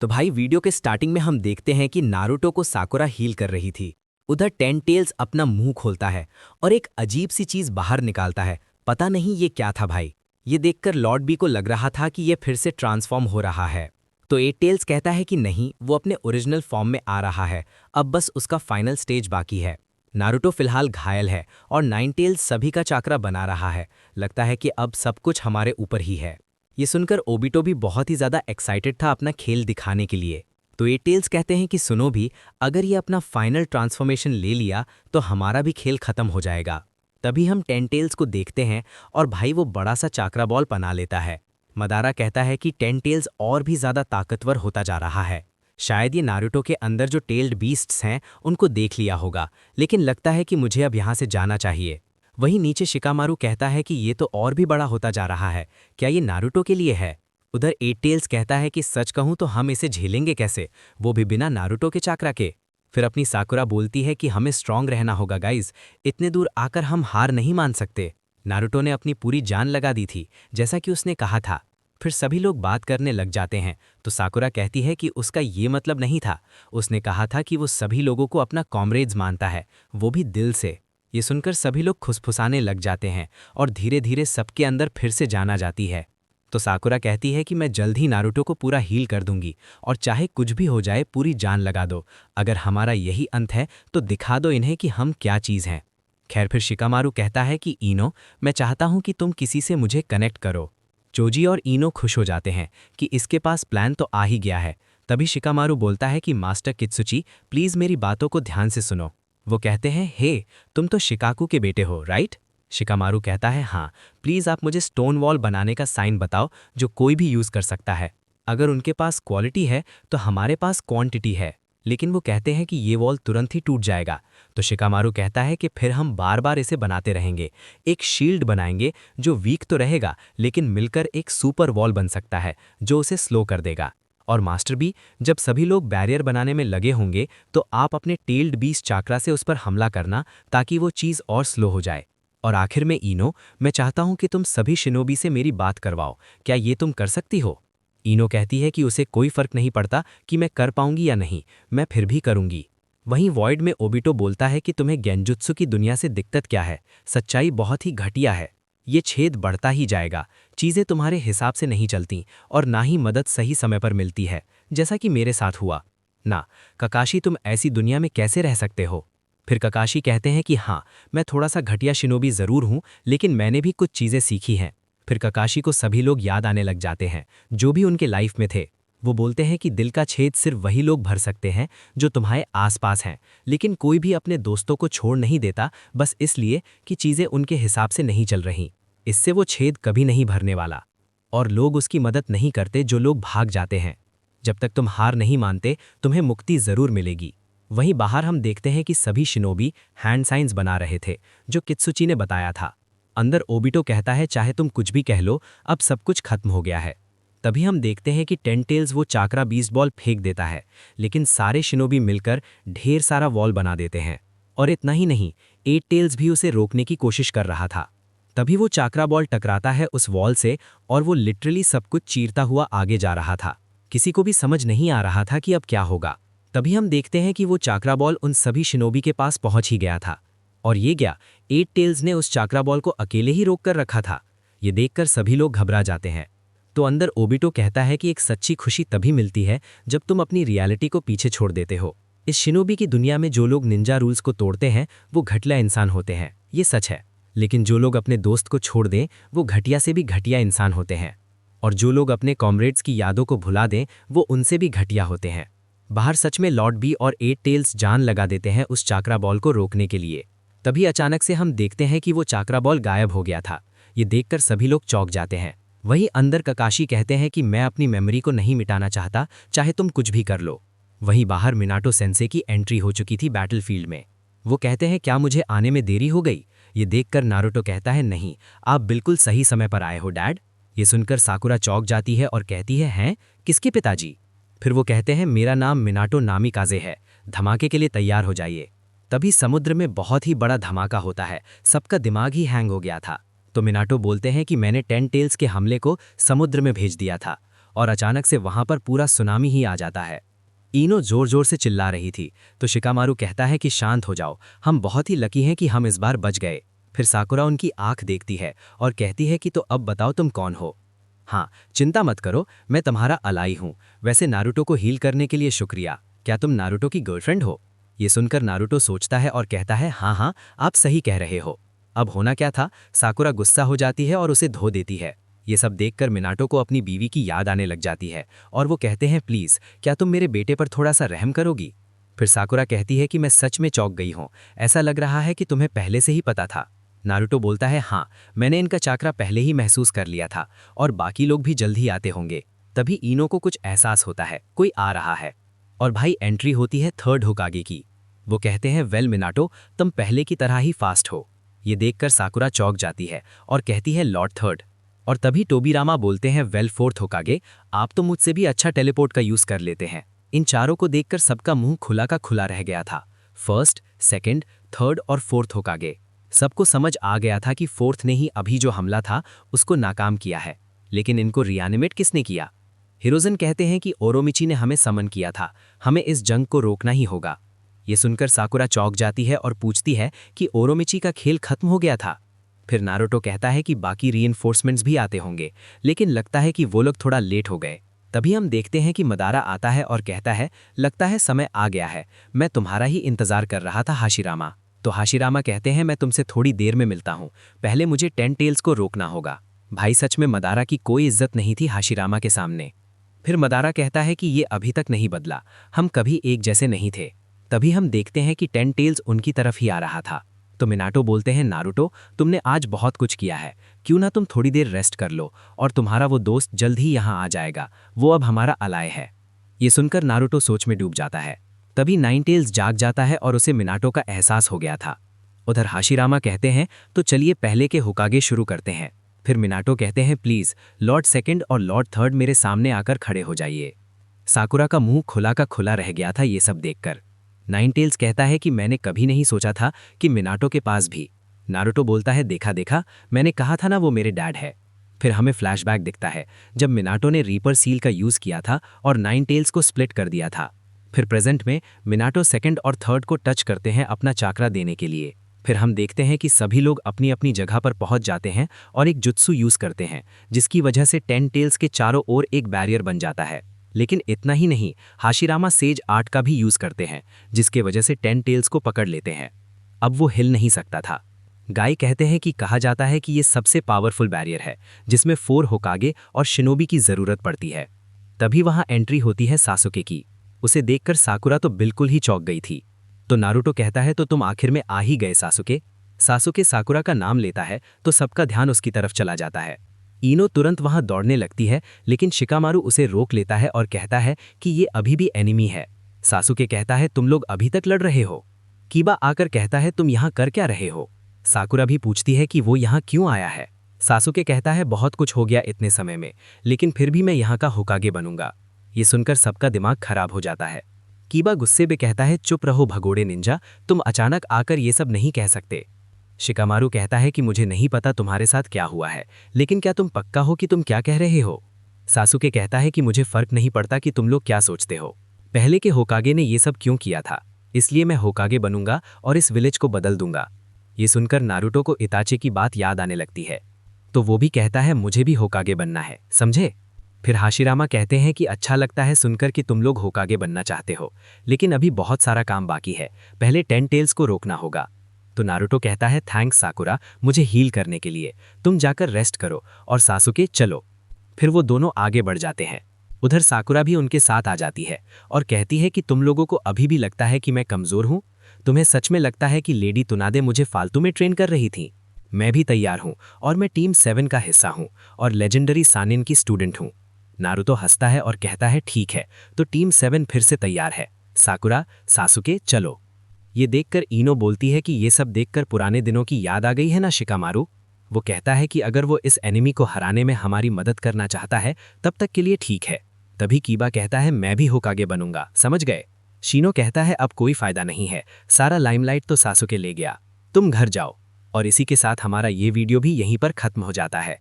तो भाई वीडियो के स्टार्टिंग में हम देखते हैं कि नारुतो को साकुरा हील कर रही थी। उधर टेन टेल्स अपना मुंह खोलता है और एक अजीब सी चीज बाहर निकालता है। पता नहीं ये क्या था भाई। ये देखकर लॉर्ड बी को लग रहा था कि ये फिर से ट्रांसफॉर्म हो रहा है। तो एट टेल्स कहता है कि नहीं, वो अपने ओरिजिनल फॉर्म में आ रहा है। अब बस उसका फाइनल स्टेज बाकी है। नारुतो फिलहाल घायल है और नाइन टेल्स सभी का चाकरा बना रहा है। लगता है कि अब सब कुछ हमारे ऊपर ही है। ये सुनकर ओबिटो भी बहुत ही ज़्यादा एक्साइटेड था अपना खेल दिखाने के लिए। तो ये टेल्स कहते हैं कि सुनो भी, अगर ये अपना फाइनल ट्रांसफॉर्मेशन ले लिया तो हमारा भी खेल खत्म हो जाएगा। तभी हम टेन टेल्स को देखते हैं और भाई वो बड़ा सा चाकरा बॉल बना लेता है। मदारा कहता है कि टेन टेल्स और भी ज़्यादा ताकतवर होता जा रहा है। शायद ये नारुतो के अंदर जो टेल्ड बीस्ट्स हैं उनको देख लिया होगा, लेकिन लगता है कि मुझे अब यहाँ से जाना चाहिए। वहीं नीचे शिकामारू कहता है कि ये तो और भी बड़ा होता जा रहा है, क्या ये नारुतो के लिए है? उधर एट टेल्स कहता है कि सच कहूं तो हम इसे झेलेंगे कैसे, वो भी बिना नारुतो के चाकरा के। फिर अपनी साकुरा बोलती है कि हमें स्ट्रांग रहना होगा गाइज, इतने दूर आकर हम हार नहीं मान सकते। नारुतो ने अपनी पूरी जान लगा दी थी, जैसा कि उसने कहा था। फिर सभी लोग बात करने लग जाते हैं, तो साकुरा कहती है कि उसका ये मतलब नहीं था। उसने कहा था कि वो सभी लोगों को अपना कॉमरेड्स मानता है, वो भी दिल से। ये सुनकर सभी लोग खुसफुसाने लग जाते हैं और धीरे धीरे सबके अंदर फिर से जाना जाती है। तो साकुरा कहती है कि मैं जल्द ही नारुतो को पूरा हील कर दूंगी और चाहे कुछ भी हो जाए पूरी जान लगा दो। अगर हमारा यही अंत है तो दिखा दो इन्हें कि हम क्या चीज़ हैं। खैर फिर शिकामारू कहता है कि इनो, मैं चाहता हूं कि तुम किसी से मुझे कनेक्ट करो। चोजी और इनो खुश हो जाते हैं कि इसके पास प्लान तो आ ही गया है। तभी शिकामारू बोलता है कि मास्टर कित्सुची, प्लीज़ मेरी बातों को ध्यान से सुनो। वो कहते हैं, हे तुम तो शिकाकू के बेटे हो राइट? शिकामारू कहता है हाँ, प्लीज़ आप मुझे स्टोन वॉल बनाने का साइन बताओ जो कोई भी यूज़ कर सकता है। अगर उनके पास क्वालिटी है तो हमारे पास क्वांटिटी है। लेकिन वो कहते हैं कि ये वॉल तुरंत ही टूट जाएगा। तो शिकामारू कहता है कि फिर हम बार बार इसे बनाते रहेंगे। एक शील्ड बनाएंगे जो वीक तो रहेगा लेकिन मिलकर एक सुपर वॉल बन सकता है जो उसे स्लो कर देगा। और मास्टर बी, जब सभी लोग बैरियर बनाने में लगे होंगे तो आप अपने टेल्ड बीस्ट चाकरा से उस पर हमला करना ताकि वो चीज़ और स्लो हो जाए। और आखिर में इनो, मैं चाहता हूं कि तुम सभी शिनोबी से मेरी बात करवाओ, क्या ये तुम कर सकती हो? इनो कहती है कि उसे कोई फर्क नहीं पड़ता कि मैं कर पाऊंगी या नहीं, मैं फिर भी करूंगी। वहीं वॉइड में ओबिटो बोलता है कि तुम्हें गेंजुत्सु की दुनिया से दिक्कत क्या है, सच्चाई बहुत ही घटिया है। ये छेद बढ़ता ही जाएगा, चीज़ें तुम्हारे हिसाब से नहीं चलती और ना ही मदद सही समय पर मिलती है, जैसा कि मेरे साथ हुआ ना। ककाशी, तुम ऐसी दुनिया में कैसे रह सकते हो? फिर ककाशी कहते हैं कि हाँ, मैं थोड़ा सा घटिया शिनोबी ज़रूर हूँ, लेकिन मैंने भी कुछ चीज़ें सीखी हैं। फिर ककाशी को सभी लोग याद आने लग जाते हैं जो भी उनके लाइफ में थे। वो बोलते हैं कि दिल का छेद सिर्फ वही लोग भर सकते हैं जो तुम्हारे आसपास हैं, लेकिन कोई भी अपने दोस्तों को छोड़ नहीं देता बस इसलिए कि चीज़ें उनके हिसाब से नहीं चल रही। इससे वो छेद कभी नहीं भरने वाला। और लोग उसकी मदद नहीं करते जो लोग भाग जाते हैं। जब तक तुम हार नहीं मानते तुम्हें मुक्ति ज़रूर मिलेगी। वहीं बाहर हम देखते हैं कि सभी शिनोबी हैंड साइंस बना रहे थे जो कित्सुची ने बताया था। अंदर ओबिटो कहता है चाहे तुम कुछ भी कह लो, अब सब कुछ खत्म हो गया है। तभी हम देखते हैं कि टेन टेल्स वो चाकरा बीस्ट बॉल फेंक देता है, लेकिन सारे शिनोबी मिलकर ढेर सारा वॉल बना देते हैं। और इतना ही नहीं, एट टेल्स भी उसे रोकने की कोशिश कर रहा था। तभी वो चाकरा बॉल टकराता है उस वॉल से और वो लिटरली सब कुछ चीरता हुआ आगे जा रहा था। किसी को भी समझ नहीं आ रहा था कि अब क्या होगा। तभी हम देखते हैं कि वो चाकरा बॉल उन सभी शिनोबी के पास पहुंच ही गया था। और ये क्या, एट टेल्स ने उस चाकरा बॉल को अकेले ही रोक कर रखा था? ये देखकर सभी लोग घबरा जाते हैं। तो अंदर ओबिटो कहता है कि एक सच्ची खुशी तभी मिलती है जब तुम अपनी रियलिटी को पीछे छोड़ देते हो। इस शिनोबी की दुनिया में जो लोग निंजा रूल्स को तोड़ते हैं वो घटिया इंसान होते हैं, ये सच है। लेकिन जो लोग अपने दोस्त को छोड़ दें वो घटिया से भी घटिया इंसान होते हैं। और जो लोग अपने कॉमरेड्स की यादों को भुला दें वो उनसे भी घटिया होते हैं। बाहर सच में लॉर्ड बी और एट टेल्स जान लगा देते हैं उस चाकरा बॉल को रोकने के लिए। तभी अचानक से हम देखते हैं कि वो चाकरा बॉल गायब हो गया था। ये देखकर सभी लोग चौंक जाते हैं। वहीं अंदर ककाशी कहते हैं कि मैं अपनी मेमोरी को नहीं मिटाना चाहता, चाहे तुम कुछ भी कर लो। वहीं बाहर मिनाटो सेंसे की एंट्री हो चुकी थी बैटलफील्ड में। वो कहते हैं क्या मुझे आने में देरी हो गई? ये देखकर नारुतो कहता है नहीं, आप बिल्कुल सही समय पर आए हो डैड। ये सुनकर साकुरा चौंक जाती है और कहती है हैं, किसके पिताजी? फिर वो कहते हैं मेरा नाम मिनाटो नामिकाजे है, धमाके के लिए तैयार हो जाइए। तभी समुद्र में बहुत ही बड़ा धमाका होता है, सबका दिमाग ही हैंग हो गया था। तो मिनाटो बोलते हैं कि मैंने टेन टेल्स के हमले को समुद्र में भेज दिया था और अचानक से वहां पर पूरा सुनामी ही आ जाता है। इनो जोर जोर से चिल्ला रही थी, तो शिकामारू कहता है कि शांत हो जाओ, हम बहुत ही लकी हैं कि हम इस बार बच गए। फिर साकुरा उनकी आंख देखती है और कहती है कि तो अब बताओ तुम कौन हो। हाँ, चिंता मत करो, मैं तुम्हारा अलाई हूँ। वैसे नारुतो को हील करने के लिए शुक्रिया। क्या तुम नारुतो की गर्लफ्रेंड हो? ये सुनकर नारुतो सोचता है और कहता है हाँ हाँ, आप सही कह रहे हो। अब होना क्या था, साकुरा गुस्सा हो जाती है और उसे धो देती है। ये सब देखकर मिनाटो को अपनी बीवी की याद आने लग जाती है और वो कहते हैं प्लीज़ क्या तुम मेरे बेटे पर थोड़ा सा रहम करोगी। फिर साकुरा कहती है कि मैं सच में चौंक गई हूँ, ऐसा लग रहा है कि तुम्हें पहले से ही पता था। नारुतो बोलता है हाँ, मैंने इनका चाकरा पहले ही महसूस कर लिया था और बाकी लोग भी जल्द ही आते होंगे। तभी इनो को कुछ एहसास होता है, कोई आ रहा है। और भाई एंट्री होती है थर्ड होकागे की। वो कहते हैं वेल मिनाटो, तुम पहले की तरह ही फास्ट हो। ये देखकर साकुरा चौंक जाती है और कहती है लॉर्ड थर्ड। और तभी टोबीरामा बोलते हैं वेल फोर्थ होकागे, आप तो मुझसे भी अच्छा टेलीपोर्ट का यूज कर लेते हैं। इन चारों को देखकर सबका मुंह खुला का खुला रह गया था। फर्स्ट, सेकंड, थर्ड और फोर्थ होकागे। सबको समझ आ गया था कि फोर्थ ने ही अभी जो हमला था उसको नाकाम किया है। लेकिन इनको रियानिमेट किसने किया? हिरोजन कहते हैं कि ओरोमिची ने हमें समन किया था, हमें इस जंग को रोकना ही होगा। ये सुनकर साकुरा चौंक जाती है और पूछती है कि ओरोमिची का खेल खत्म हो गया था। फिर नारुतो कहता है कि बाकी रीइंफोर्समेंट्स भी आते होंगे, लेकिन लगता है कि वो लोग थोड़ा लेट हो गए। तभी हम देखते हैं कि मदारा आता है और कहता है लगता है समय आ गया है, मैं तुम्हारा ही इंतजार कर रहा था हाशिरामा। तो हाशिरामा कहते हैं मैं तुमसे थोड़ी देर में मिलता हूँ, पहले मुझे 10 टेल्स को रोकना होगा। भाई सच में मदारा की कोई इज्जत नहीं थी हाशिरामा के सामने। फिर मदारा कहता है कि ये अभी तक नहीं बदला, हम कभी एक जैसे नहीं थे। तभी हम देखते हैं कि 10 टेल्स उनकी तरफ ही आ रहा था। तो मिनाटो बोलते हैं नारुतो, तुमने आज बहुत कुछ किया है, क्यों ना तुम थोड़ी देर रेस्ट कर लो और तुम्हारा वो दोस्त जल्द ही यहाँ आ जाएगा, वो अब हमारा अलाय है। ये सुनकर नारुतो सोच में डूब जाता है। तभी 9 टेल्स जाग जाता है और उसे मिनाटो का एहसास हो गया था। उधर हाशिरामा कहते हैं तो चलिए पहले के होकागे शुरू करते हैं। फिर मिनाटो कहते हैं प्लीज लॉर्ड सेकंड और लॉर्ड थर्ड मेरे सामने आकर खड़े हो जाइए। साकुरा का मुंह खुला का खुला रह गया था ये सब देखकर। 9 टेल्स कहता है कि मैंने कभी नहीं सोचा था कि मिनाटो के पास भी। नारुतो बोलता है देखा देखा, मैंने कहा था ना वो मेरे डैड है। फिर हमें फ्लैशबैक दिखता है जब मिनाटो ने रीपर सील का यूज किया था और 9 टेल्स को स्प्लिट कर दिया था। फिर प्रेजेंट में मिनाटो सेकंड और थर्ड को टच करते हैं अपना चाकरा देने के लिए। फिर हम देखते हैं कि सभी लोग अपनी अपनी जगह पर पहुंच जाते हैं और एक जुत्सु यूज करते हैं, जिसकी वजह से 10 टेल्स के चारों ओर एक बैरियर बन जाता है। लेकिन इतना ही नहीं, हाशिरामा सेज आर्ट का भी यूज करते हैं, जिसके वजह से 10 टेल्स को पकड़ लेते हैं। अब वो हिल नहीं सकता था। गाय कहते हैं कि कहा जाता है कि ये सबसे पावरफुल बैरियर है जिसमें 4 होकागे और शिनोबी की जरूरत पड़ती है। तभी वहां एंट्री होती है सासुके की। उसे देखकर साकुरा तो बिल्कुल ही चौंक गई थी। तो नारुतो कहता है तो तुम आखिर में आ ही गए सासुके। सासुके साकुरा का नाम लेता है तो सबका ध्यान उसकी तरफ चला जाता है। इनो तुरंत वहां दौड़ने लगती है, लेकिन शिकामारू उसे रोक लेता है और कहता है कि ये अभी भी एनिमी है। सासुके कहता है तुम लोग अभी तक लड़ रहे हो। कीबा आकर कहता है तुम यहाँ कर क्या रहे हो। साकुरा भी पूछती है कि वो यहाँ क्यों आया है। सासुके कहता है बहुत कुछ हो गया इतने समय में, लेकिन फिर भी मैं यहाँ का होकागे बनूंगा। ये सुनकर सबका दिमाग खराब हो जाता है। कीबा गुस्से में कहता है चुप रहो भगोड़े निंजा, तुम अचानक आकर ये सब नहीं कह सकते। शिकामारू कहता है कि मुझे नहीं पता तुम्हारे साथ क्या हुआ है, लेकिन क्या तुम पक्का हो कि तुम क्या कह रहे हो। सासुके कहता है कि मुझे फर्क नहीं पड़ता कि तुम लोग क्या सोचते हो। पहले के होकागे ने ये सब क्यों किया था, इसलिए मैं होकागे बनूंगा और इस विलेज को बदल दूंगा। ये सुनकर नारुतो को इताचे की बात याद आने लगती है, तो वो भी कहता है मुझे भी होकागे बनना है, समझे। फिर हाशिरामा कहते हैं कि अच्छा लगता है सुनकर कि तुम लोग होकागे बनना चाहते हो, लेकिन अभी बहुत सारा काम बाकी है, पहले 10 टेल्स को रोकना होगा। तो नारुतो कहता है थैंक्स साकुरा मुझे हील करने के लिए, तुम जाकर रेस्ट करो और सासुके चलो। फिर वो दोनों आगे बढ़ जाते हैं। उधर साकुरा भी उनके साथ आ जाती है और कहती है कि तुम लोगों को अभी भी लगता है कि मैं कमजोर हूं। तुम्हें सच में लगता है कि लेडी तुनादे मुझे फालतू में ट्रेन कर रही थी। मैं भी तैयार हूं और मैं टीम 7 का हिस्सा हूं और लेजेंडरी सानिन की स्टूडेंट हूं। नारुतो हंसता है और कहता है ठीक है, तो टीम 7 फिर से तैयार है। साकुरा सासुके चलो। ये देखकर इनो बोलती है कि ये सब देखकर पुराने दिनों की याद आ गई है ना शिकामारू। वो कहता है कि अगर वो इस एनिमी को हराने में हमारी मदद करना चाहता है तब तक के लिए ठीक है। तभी कीबा कहता है मैं भी होकागे बनूंगा, समझ गए। शीनो कहता है अब कोई फायदा नहीं है, सारा लाइमलाइट तो सासुके ले गया, तुम घर जाओ। और इसी के साथ हमारा ये वीडियो भी यहीं पर खत्म हो जाता है।